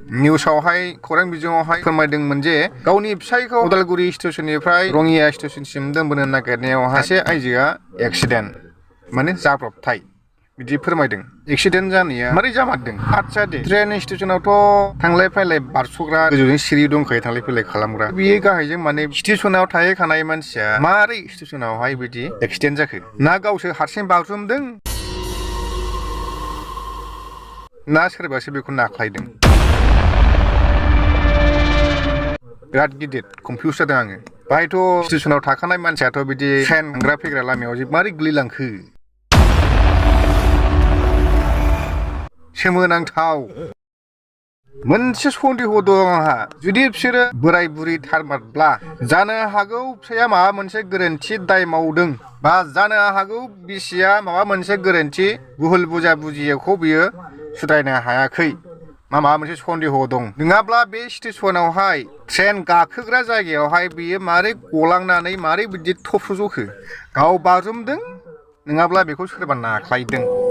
निउसावहाय खौरां बिजोङावहाय फोरमायदोंमोन जे गावनि फिसायखौ उदालगुरि स्टेशननिफ्राय रङिया स्टेशनसिम दोनबोनो नागिरनायावहाय सासे आइजोआ एक्सिडेन्ट माने जाब्रबथाय बिदि फोरमायदों। एक्सिडेन्ट जानाया मारै जामारदों? आदसा दे ट्रेन स्टेशनावथ' थांलाय फैलाय बारस'ग्रा गोजौजों सिरि दंखायो थांलाय फैलाय खालामग्रा। बियो गाहायजों माने स्टेशनाव थाहैखानाय मानसिया मारै स्टेशनावहाय बिदि एक्सिडेन्ट जाखो? ना गावसो हारसिं बाज्रुमदों ना सोरबासो बेखौ नाख्लायदों? बिराद गिदिर कनफिउज जादों आङो। बाहायथ' स्टेशनाव थाखानाय मानसियाथ' बिदि ट्रेन थांग्रा फैग्रा लामायाव मारै गोलैलांखो? सोमोनांथाव मोनसे सन्देह दं आंहा। जुदि बिसोरो बोराय बुरि थारमारब्ला जानो हागौ फिसाया माबा मोनसे गोरोन्थि दाय मावदों बा जानो हागौ बिसिया माबा मोनसे गोरोन्थि भुल बुजा बुजियैखौ बियो सुद्रायनो हायाखै। माबा मोनसे सन्देह दं। नङाब्ला बे स्टेशनावहाय ट्रेन गाखोग्रा जायगायावहाय बियो मारै गलांनानै मारै बिदि थबस्र' जखो? गाव बाज्रुमदों नङाब्ला बेखौ सोरबा नाख्लायदों?